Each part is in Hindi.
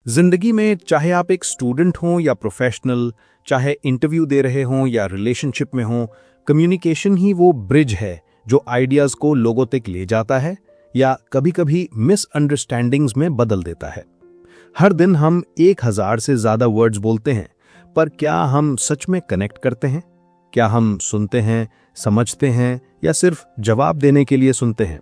जिंदगी में चाहे आप एक स्टूडेंट हों या प्रोफेशनल, चाहे इंटरव्यू दे रहे हों या रिलेशनशिप में हों, कम्युनिकेशन ही वो ब्रिज है जो आइडियाज को लोगों तक ले जाता है या कभी-कभी मिसअंडरस्टैंडिंग्स में बदल देता है। हर दिन हम 1000 से ज्यादा वर्ड्स बोलते हैं, पर क्या हम सच में कनेक्ट करते हैं? क्या हम सुनते हैं, समझते हैं या सिर्फ जवाब देने के लिए सुनते हैं?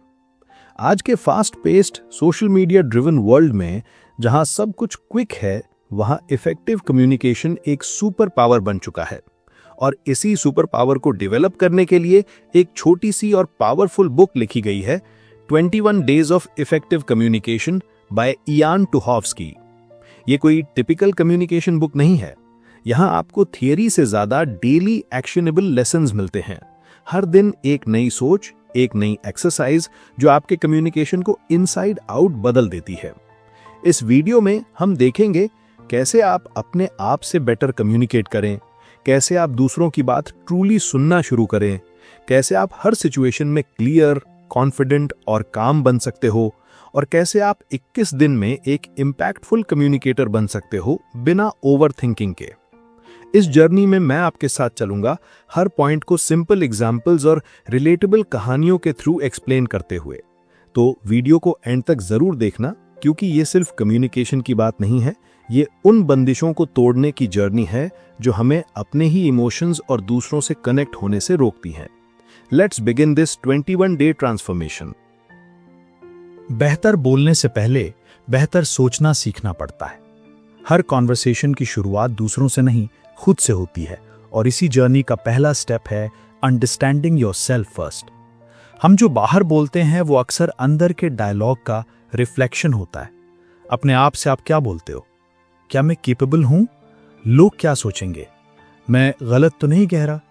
आज के fast paced social media driven world में जहां सब कुछ क्विक है, वहां इफेक्टिव कम्युनिकेशन एक सुपर पावर बन चुका है। और इसी सुपर पावर को डेवलप करने के लिए एक छोटी सी और पावरफुल बुक लिखी गई है, 21 days of effective communication by Ian Tuhovsky. ये कोई टिपिकल कम्युनिकेशन बुक नहीं है। यहां आपको थियरी से ज्यादा डेली एक्शनेबल लेसन्स मिलते हैं। हर दिन एक नई सोच, एक नई एक्सरसाइज जो आपके कम्युनिकेशन को इनसाइड आउट बदल देती है। इस वीडियो में हम देखेंगे कैसे आप अपने आप से बेटर कम्युनिकेट करें, कैसे आप दूसरों की बात ट्रूली सुनना शुरू करें, कैसे आप हर सिचुएशन में क्लियर, कॉन्फिडेंट और काम बन सकते हो, और कैसे आप 21 दिन में एक इम्पैक्टफुल कम्युनिकेटर बन सकते हो बिना ओवर थिंकिंग के। इस जर्नी में मैं आपके साथ चलूंगा, हर पॉइंट को सिंपल एग्जाम्पल्स और रिलेटेबल कहानियों के थ्रू एक्सप्लेन करते हुए। तो वीडियो को एंड तक जरूर देखना, क्योंकि ये सिर्फ कम्युनिकेशन की बात नहीं है, ये उन बंदिशों को तोड़ने की जर्नी है जो हमें अपने ही इमोशंस और दूसरों से कनेक्ट होने से रोकती हैं। Let's begin this 21 day transformation. बेहतर बोलने से पहले बेहतर सोचना सीखना पड़ता है। हर कॉन्वर्सेशन की शुरुआत दूसरों से नहीं, खुद से होती है, और इसी जर्नी का पहला स्टेप है अंडरस्टैंडिंग योरसेल्फ फर्स्ट। हम जो बाहर बोलते हैं वो अक्सर अंदर के डायलॉग का रिफ्लेक्शन होता है। अपने आप से आप क्या बोलते हो? क्या मैं केपेबल हूं? लोग क्या सोचेंगे? मैं गलत तो नहीं कह रहा?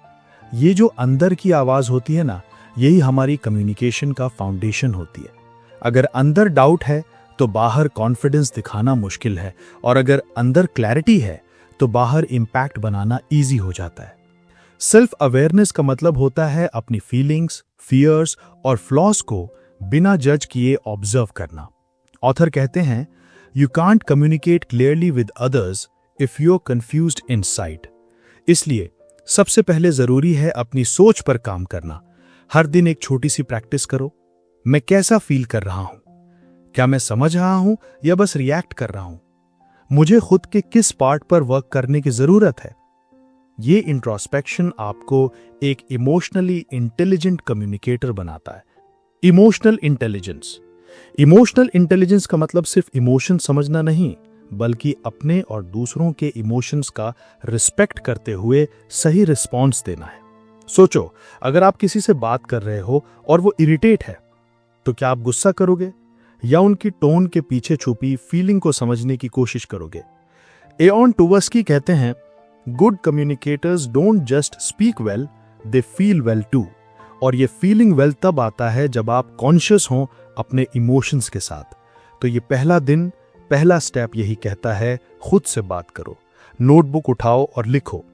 ये जो अंदर की आवाज होती है ना, यही हमारी कम्युनिकेशन का फाउंडेशन होती है। अगर अंदर डाउट है तो बाहर कॉन्फिडेंस दिखाना मुश्किल है, और अगर अंदर क्लैरिटी है तो बाहर इंपैक्ट बनाना इजी हो जाता है। सेल्फ अवेयरनेस का मतलब होता है अपनी फीलिंग्स, फियर्स और फ्लॉज को बिना जज किए ऑब्जर्व करना। ऑथर कहते हैं, you can't communicate clearly with others if you are confused inside. इसलिए सबसे पहले जरूरी है अपनी सोच पर काम करना। हर दिन एक छोटी सी प्रैक्टिस करो। मैं कैसा फील कर रहा हूं? क्या मैं समझ रहा हूं या बस रिएक्ट कर रहा हूं? मुझे खुद के किस पार्ट पर वर्क करने की जरूरत है? ये इंट्रोस्पेक्शन आपको एक इमोशनली इंटेलिजेंट कम्युनिकेटर बनाता है। Emotional intelligence. इमोशनल इंटेलिजेंस का मतलब सिर्फ इमोशन समझना नहीं, बल्कि अपने और दूसरों के इमोशंस का रिस्पेक्ट करते हुए सही रिस्पॉन्स देना है। सोचो, अगर आप किसी से बात कर रहे हो और वो इरिटेट है, तो क्या आप गुस्सा करोगे या उनकी टोन के पीछे छुपी फीलिंग को समझने की कोशिश करोगे? इयान टुहाव्स्की कहते हैं, good communicators don't just speak well, they feel well too. और ये फीलिंग वेल तब आता है जब आप कॉन्शियस हो अपने इमोशंस के साथ। तो ये पहला दिन, पहला स्टेप यही कहता है, खुद से बात करो। नोटबुक उठाओ और लिखो,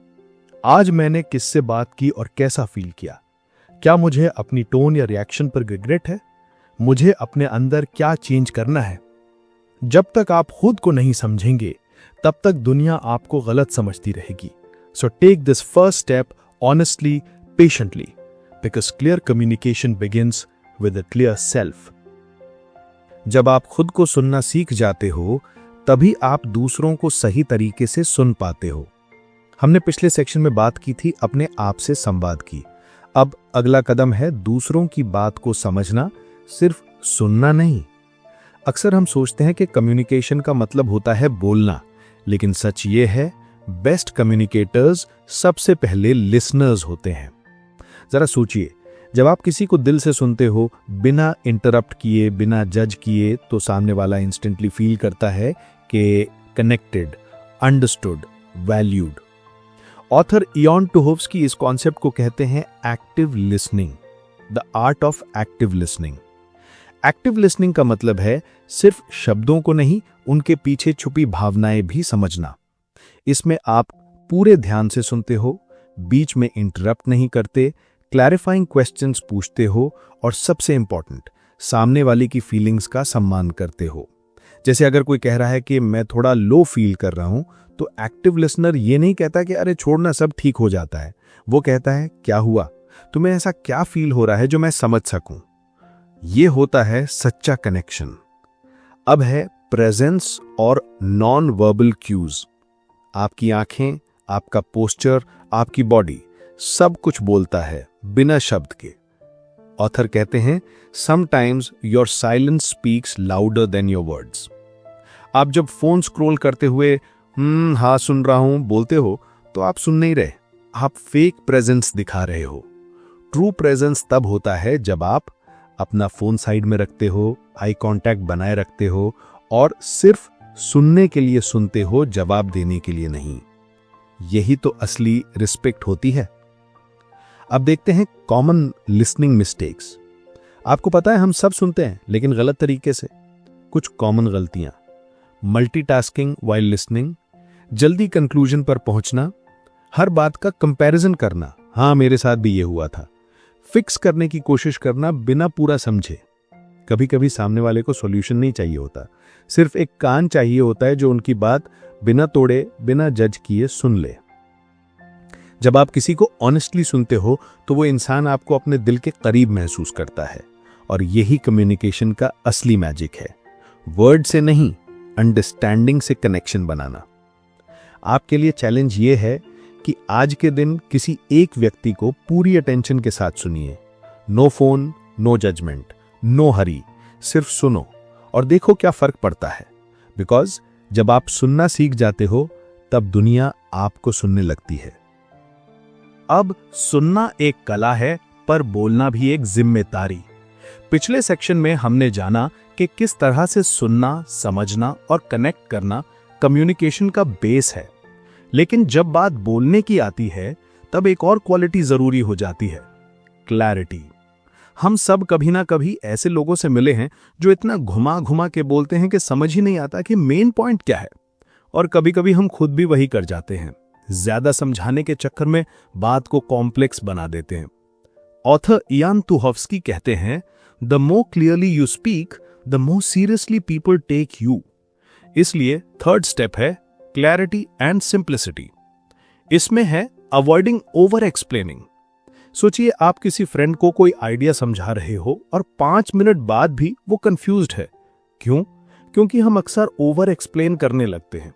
आज मैंने किससे बात की और कैसा फील किया? क्या मुझे अपनी टोन या रिएक्शन पर रिग्रेट है? मुझे अपने अंदर क्या चेंज करना है? जब तक आप खुद को नहीं समझेंगे, तब तक दुनिया आपको गलत समझती रहेगी। So take this first step honestly, patiently, because clear communication begins with a clear self. जब आप खुद को सुनना सीख जाते हो, तभी आप दूसरों को सही तरीके से सुन पाते हो। हमने पिछले सेक्शन में बात की थी अपने आप से संवाद की। अब अगला कदम है दूसरों की बात को समझना, सिर्फ सुनना नहीं। अक्सर हम सोचते हैं कि कम्युनिकेशन का मतलब होता है बोलना, लेकिन सच ये है, बेस्ट कम्युनिकेटर्स सबसे पहले लिसनर्स होते हैं। जरा सोचिए, जब आप किसी को दिल से सुनते हो, बिना इंटरप्ट किए, बिना जज किए, तो सामने वाला इंस्टेंटली फील करता है कि connected, understood, valued. Author Ian Tuhovsky इस कॉन्सेप्ट को कहते हैं active listening, the art of active listening. Active listening का मतलब है सिर्फ शब्दों को नहीं, उनके पीछे छुपी भावनाएं भी समझना। इसमें आप पूरे ध्यान से सुनते हो, बीच में इंटरप्ट नहीं करते, क्लैरिफाइंग क्वेश्चंस पूछते हो, और सबसे इंपॉर्टेंट, सामने वाले की फीलिंग्स का सम्मान करते हो। जैसे अगर कोई कह रहा है कि मैं थोड़ा लो फील कर रहा हूं, तो एक्टिव लिसनर ये नहीं कहता कि अरे छोड़ना सब ठीक हो जाता है। वो कहता है क्या हुआ, तुम्हें ऐसा क्या फील हो रहा है जो मैं समझ सकूं। ये होता है सच्चा कनेक्शन। अब है प्रेजेंस और नॉन वर्बल क्यूज। आपकी आंखें, आपका पोस्चर, आपकी बॉडी सब कुछ बोलता है बिना शब्द के। ऑथर कहते हैं sometimes your silence speaks louder than your words. आप जब फोन स्क्रॉल करते हुए हाँ सुन रहा हूं बोलते हो, तो आप सुन नहीं रहे, आप फेक प्रेजेंस दिखा रहे हो। ट्रू प्रेजेंस तब होता है जब आप अपना फोन साइड में रखते हो, आई कांटेक्ट बनाए रखते हो और सिर्फ सुनने के लिए सुनते हो, जवाब देने के लिए नहीं। यही तो असली रिस्पेक्ट होती है। अब देखते हैं कॉमन लिसनिंग मिस्टेक्स। आपको पता है हम सब सुनते हैं लेकिन गलत तरीके से। कुछ कॉमन गलतियां: मल्टीटास्किंग व्हाइल लिसनिंग, जल्दी कंक्लूजन पर पहुंचना, हर बात का कंपैरिजन करना, हाँ मेरे साथ भी ये हुआ था, फिक्स करने की कोशिश करना बिना पूरा समझे। कभी कभी सामने वाले को सॉल्यूशन नहीं चाहिए होता, सिर्फ एक कान चाहिए होता है जो उनकी बात बिना तोड़े, बिना जज किए सुन ले। जब आप किसी को ऑनेस्टली सुनते हो तो वो इंसान आपको अपने दिल के करीब महसूस करता है, और यही कम्युनिकेशन का असली मैजिक है। वर्ड से नहीं, अंडरस्टैंडिंग से कनेक्शन बनाना। आपके लिए चैलेंज ये है कि आज के दिन किसी एक व्यक्ति को पूरी अटेंशन के साथ सुनिए। No phone, no judgement, no hurry, सिर्फ सुनो और देखो क्या फर्क पड़ता है। बिकॉज जब आप सुनना सीख जाते हो तब दुनिया आपको सुनने लगती है। अब सुनना एक कला है पर बोलना भी एक जिम्मेदारी। पिछले सेक्शन में हमने जाना कि किस तरह से सुनना, समझना और कनेक्ट करना कम्युनिकेशन का बेस है। लेकिन जब बात बोलने की आती है तब एक और क्वालिटी जरूरी हो जाती है, क्लैरिटी। हम सब कभी ना कभी ऐसे लोगों से मिले हैं जो इतना घुमा घुमा के बोलते हैं कि समझ ही नहीं आता कि मेन पॉइंट क्या है। और कभी कभी हम खुद भी वही कर जाते हैं, ज्यादा समझाने के चक्कर में बात को कॉम्प्लेक्स बना देते हैं। ऑथर इयान तुहफ्स्की कहते हैं, the more clearly you speak the more seriously people take you. इसलिए थर्ड स्टेप है क्लैरिटी एंड सिंप्लिसिटी। इसमें है अवॉइडिंग ओवर एक्सप्लेनिंग। सोचिए आप किसी फ्रेंड को कोई आइडिया समझा रहे हो और 5 मिनट बाद भी वो कंफ्यूज्ड है। क्यों? क्योंकि हम अक्सर ओवर एक्सप्लेन करने लगते हैं।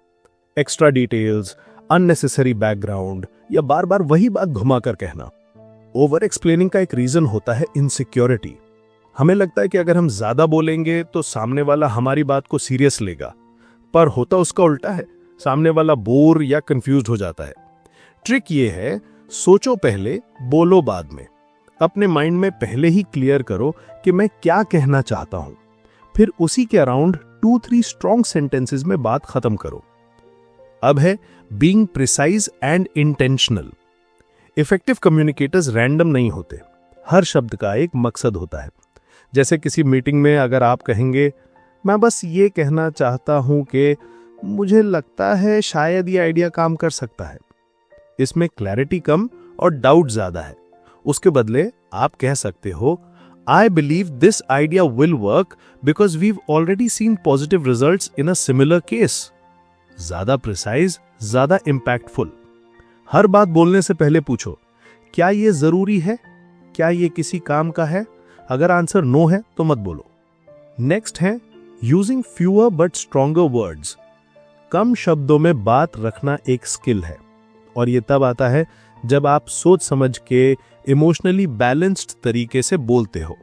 एक्स्ट्रा डिटेल्स, अननेसेसरी बैकग्राउंड या बार बार वही बात घुमाकर कहना। ओवर एक्सप्लेनिंग का एक रीजन होता है इनसिक्योरिटी। हमें लगता है कि अगर हम ज्यादा बोलेंगे तो सामने वाला हमारी बात को सीरियस लेगा, पर होता उसका उल्टा है, सामने वाला बोर या कंफ्यूज्ड हो जाता है। ट्रिक ये है, सोचो पहले, बोलो बाद में। अपने माइंड में पहले ही क्लियर करो कि मैं क्या कहना चाहता हूं, फिर उसी के अराउंड 2-3 स्ट्रॉन्ग सेंटेंसेस में बात खत्म करो। अब है being precise and intentional. Effective communicators random नहीं होते, हर शब्द का एक मकसद होता है। जैसे किसी मीटिंग में अगर आप कहेंगे, मैं बस ये कहना चाहता हूं कि मुझे लगता है शायद ये आइडिया काम कर सकता है, इसमें क्लैरिटी कम और डाउट ज्यादा है। उसके बदले आप कह सकते हो, I believe this idea will work because we've already seen positive results in a similar case. ज्यादा प्रिसाइज, ज्यादा इंपैक्टफुल। हर बात बोलने से पहले पूछो, क्या ये जरूरी है? क्या ये किसी काम का है? अगर आंसर नो है तो मत बोलो। नेक्स्ट है using fewer but stronger words. कम शब्दों में बात रखना एक स्किल है, और ये तब आता है जब आप सोच समझ के इमोशनली बैलेंस्ड तरीके से बोलते हो।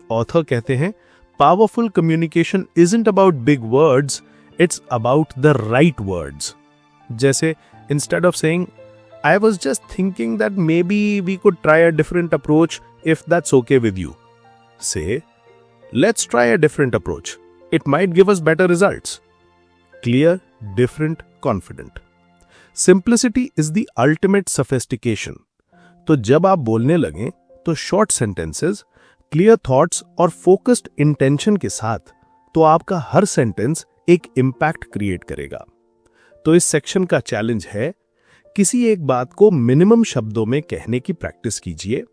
ऑथर कहते हैं, powerful communication isn't about big words, it's about the right words. जैसे instead of saying I was just thinking that maybe we could try a different approach if that's okay with you, say let's try a different approach, it might give us better results. Clear, different, confident. Simplicity is the ultimate sophistication. तो जब आप बोलने लगें तो शॉर्ट सेंटेंसेस, क्लियर थॉट्स और फोकस्ड इंटेंशन के साथ, तो आपका हर सेंटेंस एक इंपैक्ट क्रिएट करेगा। तो इस सेक्शन का चैलेंज है, किसी एक बात को मिनिमम शब्दों में कहने की प्रैक्टिस कीजिए।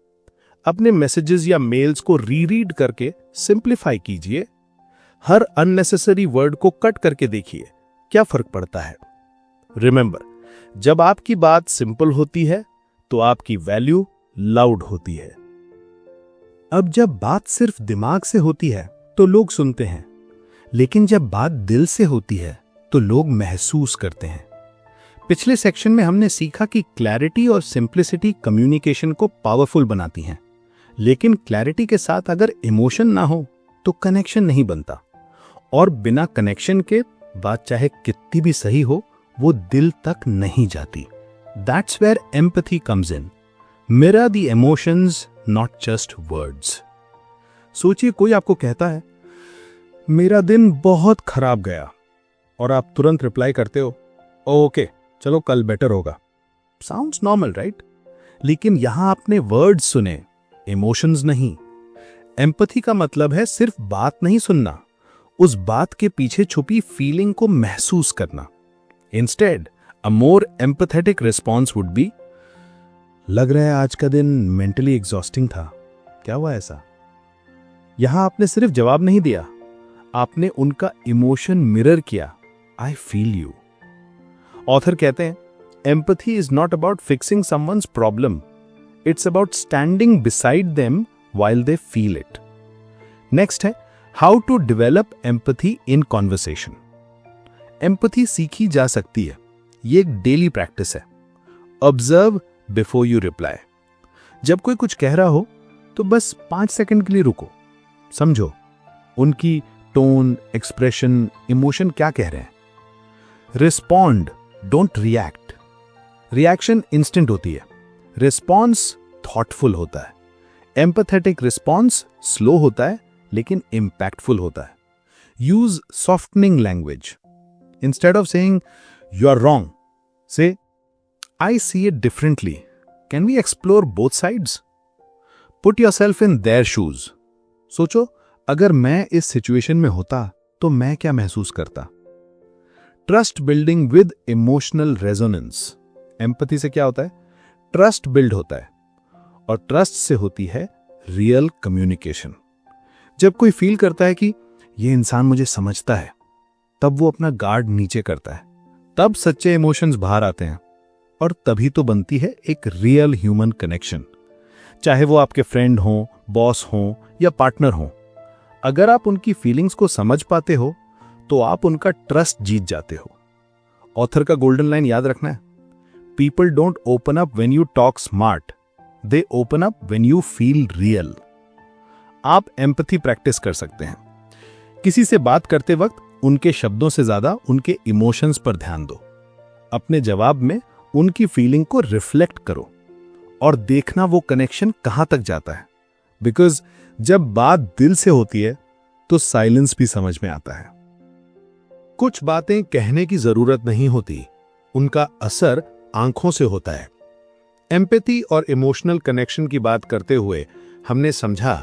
अपने मैसेजेस या मेल्स को रीरीड करके सिंप्लीफाई कीजिए। हर अननेसेसरी वर्ड को कट करके देखिए, क्या फर्क पड़ता है। रिमेंबर, जब आपकी बात सिंपल होती है तो आपकी वैल्यू लाउड होती है। अब जब बात सिर्फ दिमाग से होती है तो लोग सुनते हैं, लेकिन जब बात दिल से होती है तो लोग महसूस करते हैं। पिछले सेक्शन में हमने सीखा कि क्लैरिटी और सिंप्लिसिटी कम्युनिकेशन को पावरफुल बनाती हैं, लेकिन क्लैरिटी के साथ अगर इमोशन ना हो तो कनेक्शन नहीं बनता, और बिना कनेक्शन के बात चाहे कितनी भी सही हो वो दिल तक नहीं जाती। That's where empathy comes in. Mirror the emotions, not just words. सोचिए कोई आपको कहता है मेरा दिन बहुत खराब गया, और आप तुरंत रिप्लाई करते हो ओके चलो कल बेटर होगा। Sounds normal right? लेकिन यहां आपने वर्ड्स सुने, इमोशंस नहीं। एम्पैथी का मतलब है सिर्फ बात नहीं सुनना, उस बात के पीछे छुपी फीलिंग को महसूस करना। Instead a more empathetic response would be, लग रहा है आज का दिन मेंटली एग्जॉस्टिंग था, क्या हुआ ऐसा? यहां आपने सिर्फ जवाब नहीं दिया, आपने उनका इमोशन मिरर किया, आई फील यू। ऑथर कहते हैं empathy is not about fixing someone's problem, it's about standing beside them while they feel it. Next है how to develop empathy in conversation. Empathy सीखी जा सकती है, ये एक डेली प्रैक्टिस है। Observe before you reply. जब कोई कुछ कह रहा हो तो बस 5 सेकंड के लिए रुको, समझो उनकी टोन, एक्सप्रेशन, इमोशन क्या कह रहे हैं। Respond, don't react. Reaction instant होती है, रिस्पॉन्स थॉटफुल होता है। एम्पैथेटिक रिस्पॉन्स स्लो होता है लेकिन इंपैक्टफुल होता है। Use softening language. Instead of saying you are wrong, say I see it differently, can we explore both sides. Put yourself in their shoes. सोचो अगर मैं इस सिचुएशन में होता तो मैं क्या महसूस करता। Trust building with emotional resonance. Empathy से क्या होता है? ट्रस्ट बिल्ड होता है, और ट्रस्ट से होती है रियल कम्युनिकेशन। जब कोई फील करता है कि ये इंसान मुझे समझता है, तब वो अपना गार्ड नीचे करता है, तब सच्चे इमोशंस बाहर आते हैं, और तभी तो बनती है एक रियल ह्यूमन कनेक्शन। चाहे वो आपके फ्रेंड हो, बॉस हो या पार्टनर हो, अगर आप उनकी फीलिंग्स को समझ पाते हो तो आप उनका ट्रस्ट जीत जाते हो। ऑथर का गोल्डन लाइन याद रखना है, people don't open up when you talk smart, they open up when you feel real. आप एम्पैथी प्रैक्टिस कर सकते हैं। किसी से बात करते वक्त उनके शब्दों से ज्यादा उनके इमोशंस पर ध्यान दो। अपने जवाब में उनकी फीलिंग को रिफ्लेक्ट करो और देखना वो कनेक्शन कहां तक जाता है। बिकॉज जब बात दिल से होती है तो साइलेंस भी समझ में आता है। कुछ बातें कहने की जरूरत नहीं होती, उनका असर आंखों से होता है। एम्पैथी और इमोशनल कनेक्शन की बात करते हुए हमने समझा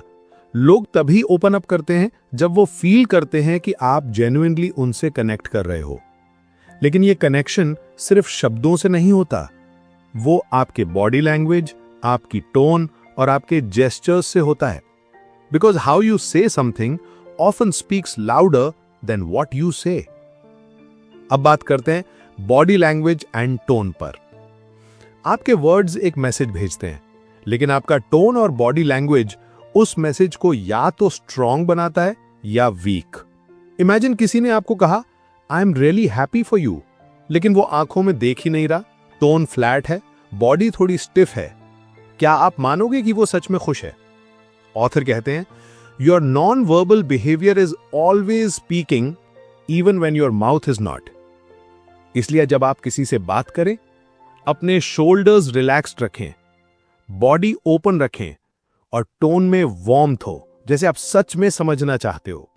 लोग तभी ओपन अप करते हैं जब वो फील करते हैं कि आप जेन्युइनली उनसे कनेक्ट कर रहे हो। लेकिन ये कनेक्शन सिर्फ शब्दों से नहीं होता, वो आपके बॉडी लैंग्वेज, आपकी टोन और आपके जेस्चर्स से होता है। बिकॉज हाउ यू से something often speaks louder than what you से। अब बात करते हैं बॉडी लैंग्वेज एंड टोन पर। आपके वर्ड्स एक मैसेज भेजते हैं, लेकिन आपका टोन और बॉडी लैंग्वेज उस मैसेज को या तो स्ट्रॉन्ग बनाता है या वीक। इमेजिन किसी ने आपको कहा I am really happy for you, लेकिन वो आंखों में देख ही नहीं रहा, टोन फ्लैट है, बॉडी थोड़ी स्टिफ है। क्या आप मानोगे कि वो सच में खुश है? ऑथर कहते हैं your non verbal behaviour is always speaking even when your mouth is not. इसलिए जब आप किसी से बात करें, अपने शोल्डर्स रिलैक्स्ड रखें, बॉडी ओपन रखें और टोन में वार्मथ हो, जैसे आप सच में समझना चाहते हो।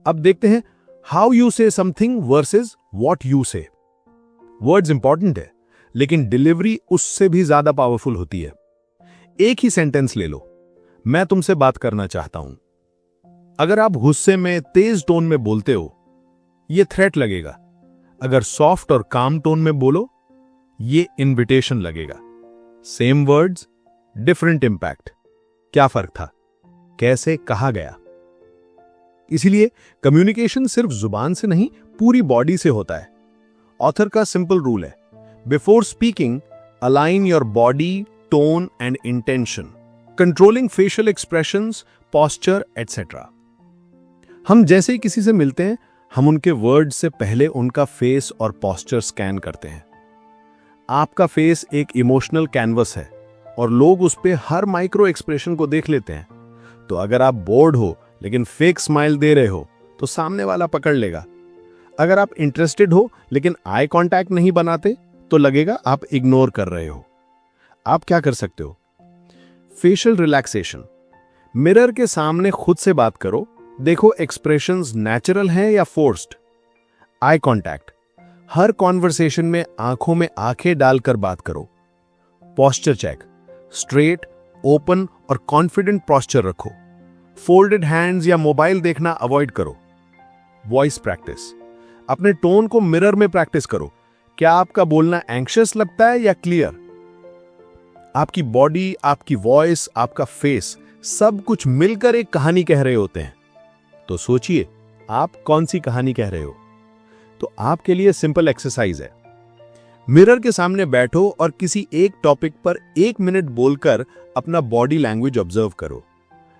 अब देखते हैं हाउ यू से समथिंग वर्सेस व्हाट यू से। वर्ड्स इंपॉर्टेंट है, लेकिन डिलीवरी उससे भी ज्यादा पावरफुल होती है। एक ही सेंटेंस ले लो, मैं तुमसे बात करना चाहता हूं। अगर आप गुस्से में तेज टोन में बोलते हो, यह थ्रेट लगेगा। अगर सॉफ्ट और काम टोन में बोलो, ये इनविटेशन लगेगा। Same words, different impact. क्या फर्क था? कैसे कहा गया? इसीलिए कम्युनिकेशन सिर्फ जुबान से नहीं, पूरी बॉडी से होता है। ऑथर का सिंपल रूल है, before speaking align your body, tone and intention, controlling facial expressions, posture etcetera. हम जैसे ही किसी से मिलते हैं, हम उनके वर्ड से पहले उनका फेस और पॉस्चर स्कैन करते हैं। आपका फेस एक इमोशनल कैनवस है और लोग उस पे हर माइक्रो एक्सप्रेशन को देख लेते हैं। तो अगर आप बोर्ड हो लेकिन फेक स्माइल दे रहे हो तो सामने वाला पकड़ लेगा। अगर आप इंटरेस्टेड हो लेकिन आई कांटेक्ट नहीं बनाते तो लगेगा आप इग्नोर कर रहे हो। आप क्या कर सकते हो? फेशियल रिलैक्सेशन, मिरर के सामने खुद से बात करो, देखो एक्सप्रेशंस नेचुरल हैं या फोर्स्ड। आई कांटेक्ट, हर कॉन्वर्सेशन में आंखों में आंखें डालकर बात करो। पॉस्चर चेक, स्ट्रेट, ओपन और कॉन्फिडेंट पॉस्चर रखो। फोल्डेड हैंड्स या मोबाइल देखना अवॉइड करो। वॉइस प्रैक्टिस, अपने टोन को मिरर में प्रैक्टिस करो। क्या आपका बोलना एंग्शियस लगता है या क्लियर? आपकी बॉडी, आपकी वॉइस, आपका फेस, सब कुछ मिलकर एक कहानी कह रहे होते हैं। तो सोचिए, आप कौन सी कहानी कह रहे हो? तो आपके लिए सिंपल एक्सरसाइज है, मिरर के सामने बैठो और किसी एक टॉपिक पर 1 मिनट बोलकर अपना बॉडी लैंग्वेज ऑब्जर्व करो।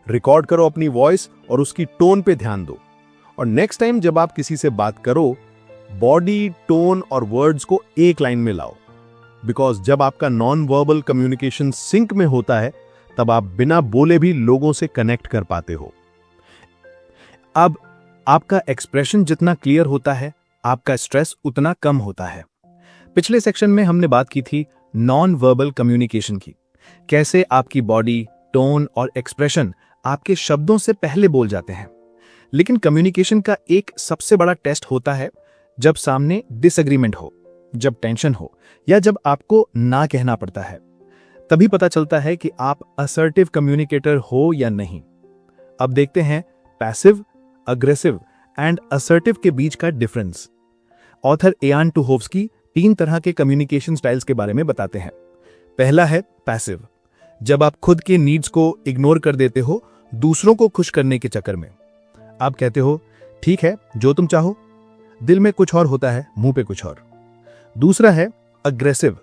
रिकॉर्ड करो अपनी वॉइस और उसकी टोन पे ध्यान दो। और नेक्स्ट टाइम जब आप किसी से बात करो, बॉडी, टोन और वर्ड्स को एक लाइन में लाओ। बिकॉज जब आपका नॉन वर्बल कम्युनिकेशन सिंक में होता है, तब आप बिना बोले भी लोगों से कनेक्ट कर पाते हो। अब आपका एक्सप्रेशन जितना क्लियर होता है, आपका स्ट्रेस उतना कम होता है। पिछले सेक्शन में हमने बात की थी नॉन वर्बल कम्युनिकेशन की, कैसे आपकी बॉडी, टोन और एक्सप्रेशन आपके शब्दों से पहले बोल जाते हैं। लेकिन कम्युनिकेशन का एक सबसे बड़ा टेस्ट होता है जब सामने डिसएग्रीमेंट हो, जब टेंशन हो या जब आपको ना कहना पड़ता है। तभी पता चलता है कि आप असर्टिव कम्युनिकेटर हो या नहीं। अब देखते हैं पैसिव, अग्रेसिव एंड असर्टिव के बीच का डिफरेंस। ऑथर एयान टूहोव्स्की 3 तरह के कम्युनिकेशन स्टाइल्स के बारे में बताते हैं। पहला है पैसिव, जब आप खुद के नीड्स को इग्नोर कर देते हो दूसरों को खुश करने के चक्कर में। आप कहते हो ठीक है जो तुम चाहो, दिल में कुछ और होता है, मुंह पे कुछ और। दूसरा है अग्रेसिव,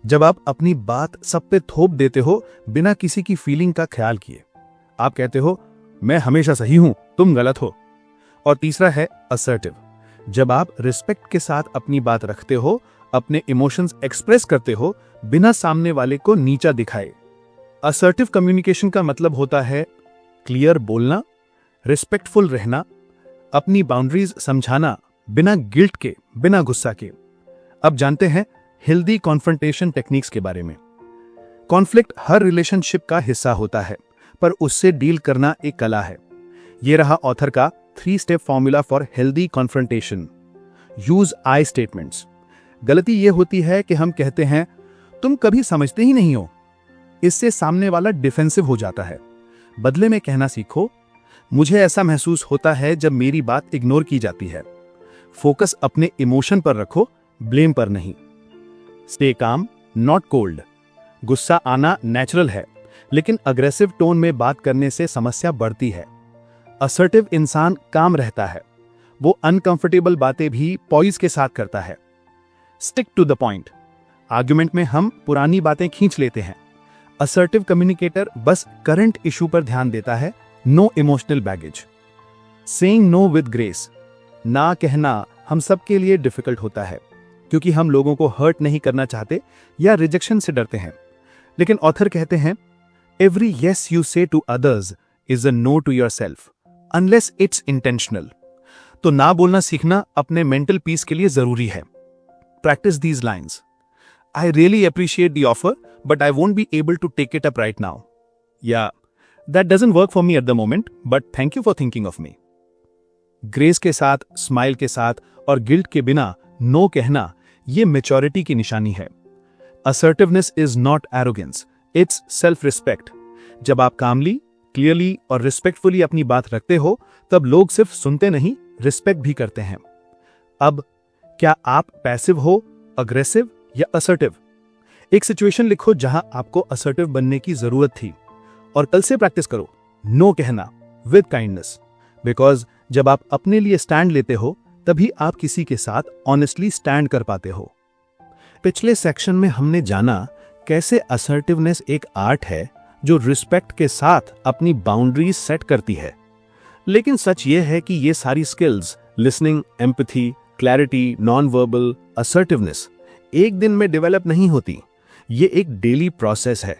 जब आप अपनी बात सब पे थोप देते हो बिना किसी की फीलिंग का ख्याल किए। आप कहते हो मैं हमेशा सही हूं, तुम गलत हो। और तीसरा है असर्टिव, जब आप रिस्पेक्ट के साथ अपनी बात रखते हो, अपने इमोशंस एक्सप्रेस करते हो बिना सामने वाले को नीचा दिखाए। असर्टिव कम्युनिकेशन का मतलब होता है क्लियर बोलना, रिस्पेक्टफुल रहना, अपनी बाउंड्रीज समझाना बिना गिल्ट के, बिना गुस्सा के। अब जानते हैं हेल्दी कॉन्फ्रंटेशन टेक्निक्स के बारे में। कॉन्फ्लिक्ट हर रिलेशनशिप का हिस्सा होता है, पर उससे डील करना एक कला है। यह रहा ऑथर का 3 step formula for healthy confrontation. Use I statements. गलती यह होती है कि हम कहते हैं तुम कभी समझते ही नहीं हो। इससे सामने वाला डिफेंसिव हो जाता है। बदले में कहना सीखो, मुझे ऐसा महसूस होता है जब मेरी बात इग्नोर की जाती है। फोकस अपने इमोशन पर रखो, ब्लेम पर नहीं। Stay calm, not cold. गुस्सा आना नेचुरल है, लेकिन अग्रेसिव टोन में बात करने से समस्या बढ़ती है। असर्टिव इंसान काम रहता है, वो अनकंफर्टेबल बातें भी पॉइज के साथ करता है। Stick to the point. Argument में हम पुरानी बातें खींच लेते हैं। असर्टिव कम्युनिकेटर बस करंट इशू पर ध्यान देता है, no emotional baggage. Saying no with grace. ना कहना हम सबके लिए डिफिकल्ट होता है, क्योंकि हम लोगों को हर्ट नहीं करना चाहते या रिजेक्शन से डरते हैं। लेकिन ऑथर कहते हैं every yes you say to others is a no to yourself unless it's intentional. तो ना बोलना सीखना अपने मेंटल पीस के लिए जरूरी है। Practice these lines. I really appreciate the offer but I won't be able to take it up right now, या that doesn't work for me at the moment but thank you for thinking of me. Grace के साथ, स्माइल के साथ और गिल्ट के बिना नो कहना, यह मैच्योरिटी की निशानी है। Assertiveness is not arrogance, it's self respect. जब आप कामली, क्लियरली और रिस्पेक्टफुली अपनी बात रखते हो, तब लोग सिर्फ सुनते नहीं, रिस्पेक्ट भी करते हैं। अब क्या आप पैसिव हो, अग्रेसिव या असर्टिव? एक सिचुएशन लिखो जहां आपको असर्टिव बनने की जरूरत थी और कल से प्रैक्टिस करो नो कहना विद काइंडनेस, बिकॉज जब आप अपने लिए स्टैंड लेते हो तभी आप किसी के साथ ऑनेस्टली स्टैंड कर पाते हो। पिछले सेक्शन में हमने जाना कैसे असर्टिवनेस एक आर्ट है जो रिस्पेक्ट के साथ अपनी बाउंड्रीज सेट करती है। लेकिन सच ये है कि ये सारी skills listening, empathy, clarity, non verbal, assertiveness एक दिन में डेवलप नहीं होती। ये एक डेली प्रोसेस है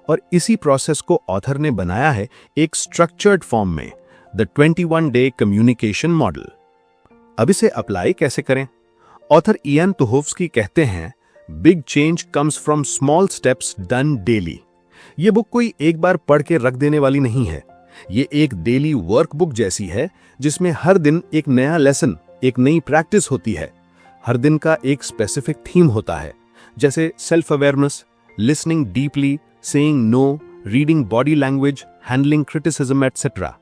और इसी प्रोसेस को ऑथर ने बनाया है एक स्ट्रक्चर्ड फॉर्म में, द 21 डे कम्युनिकेशन मॉडल। अब इसे अप्लाई कैसे करें? ऑथर इयान तुहोव्स्की कहते हैं, big change comes from small steps done daily. ये बुक कोई एक बार पढ़ के रख देने वाली नहीं है। ये एक डेली वर्कबुक जैसी है जिसमें हर दिन एक नया लेसन, एक नई प्रैक्टिस होती है। हर दिन का एक स्पेसिफिक थीम होता है, जैसे self awareness, listening deeply, saying no, reading body language, handling criticism etcetera.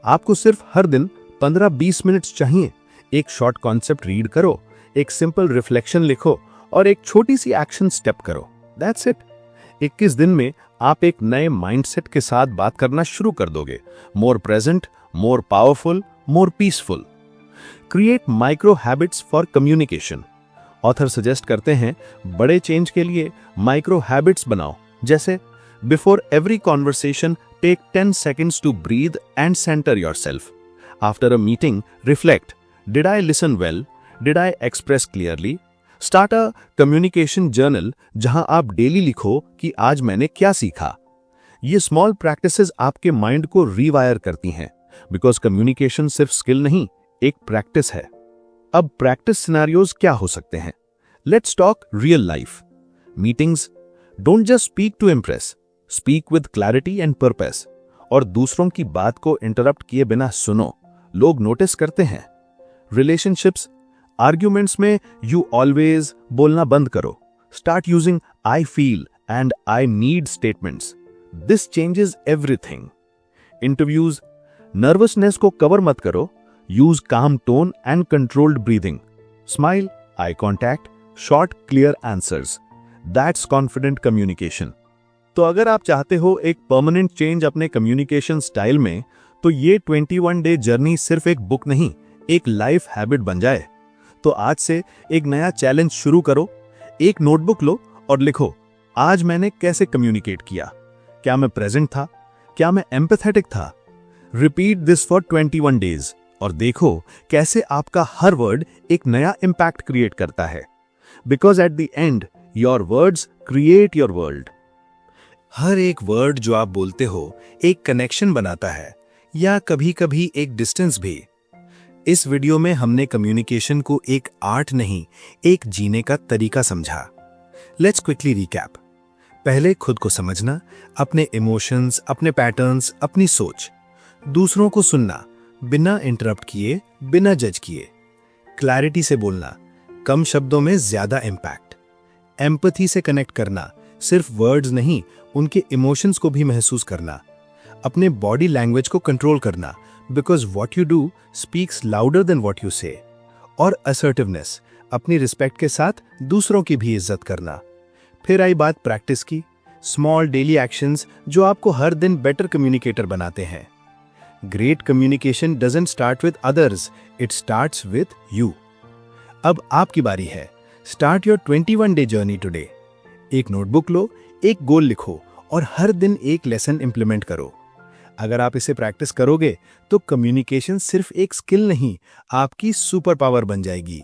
आपको सिर्फ हर दिन 15-20 मिनट्स चाहिए। एक शॉर्ट कॉन्सेप्ट रीड करो, एक सिंपल रिफ्लेक्शन लिखो और एक छोटी सी एक्शन स्टेप करो। That's it. 21 दिन में आप एक नए माइंडसेट के साथ बात करना शुरू कर दोगे। मोर present, more powerful, more peaceful. Create micro habits for communication. Author suggest करते हैं बड़े चेंज के लिए माइक्रो हैबिट्स बनाओ, जैसे before every conversation take 10 seconds to breathe and centre yourself. After a meeting reflect, did I listen well, did I express clearly. Start a communication journal जहां आप डेली लिखो कि आज मैंने क्या सीखा। ये स्मॉल प्रैक्टिसेस आपके माइंड को रीवायर करती हैं, बिकॉज कम्युनिकेशन सिर्फ स्किल नहीं, एक प्रैक्टिस है। अब प्रैक्टिस सिनेरियोज क्या हो सकते हैं? Let's talk real life. Meetings, don't just speak to impress, speak with clarity and purpose. और दूसरों की बात को इंटरप्ट किए बिना सुनो, लोग नोटिस करते हैं। रिलेशनशिप्स, आर्ग्यूमेंट्स में यू ऑलवेज बोलना बंद करो। Start using I feel and I need statements. This changes everything. Interviews, nervousness को कवर मत करो। यूज काम tone and controlled breathing. Smile, eye contact, short clear answers. That's confident communication. तो अगर आप चाहते हो एक परमानेंट चेंज अपने कम्युनिकेशन स्टाइल में, तो ये 21 डे जर्नी सिर्फ एक बुक नहीं, एक लाइफ हैबिट बन जाए। तो आज से एक नया चैलेंज शुरू करो। एक नोटबुक लो और लिखो, आज मैंने कैसे कम्युनिकेट किया। क्या मैं प्रेजेंट था? क्या मैं एम्पैथेटिक था? रिपीट दिस फॉर 21 डेज और देखो कैसे आपका हर वर्ड एक नया इंपैक्ट क्रिएट करता है। Because at the end your words create your world. हर एक वर्ड जो आप बोलते हो एक कनेक्शन बनाता है, या कभी कभी एक डिस्टेंस भी। इस वीडियो में हमने कम्युनिकेशन को एक आर्ट नहीं, एक जीने का तरीका समझा। Let's quickly recap. पहले खुद को समझना, अपने इमोशंस, अपने पैटर्न्स, अपनी सोच। दूसरों को सुनना, बिना इंटरप्ट किए, बिना जज किए। क्लैरिटी से बोलना, कम शब्दों में ज्यादा इंपैक्ट। एम्पैथी से कनेक्ट करना, सिर्फ वर्ड्स नहीं, उनके इमोशंस को भी महसूस करना। अपने बॉडी लैंग्वेज को कंट्रोल करना, because what you do speaks louder than what you से। और असर्टिवनेस, अपनी रिस्पेक्ट के साथ दूसरों की भी इज्जत करना। फिर आई बात प्रैक्टिस की, स्मॉल डेली एक्शंस जो आपको हर दिन बेटर कम्युनिकेटर बनाते हैं। Great communication doesn't start with others, it starts with you. अब आपकी बारी है। Start your 21 day journey today. एक नोटबुक लो, एक गोल लिखो और हर दिन एक लेसन इंप्लीमेंट करो। अगर आप इसे प्रैक्टिस करोगे तो कम्युनिकेशन सिर्फ एक स्किल नहीं, आपकी सुपर पावर बन जाएगी।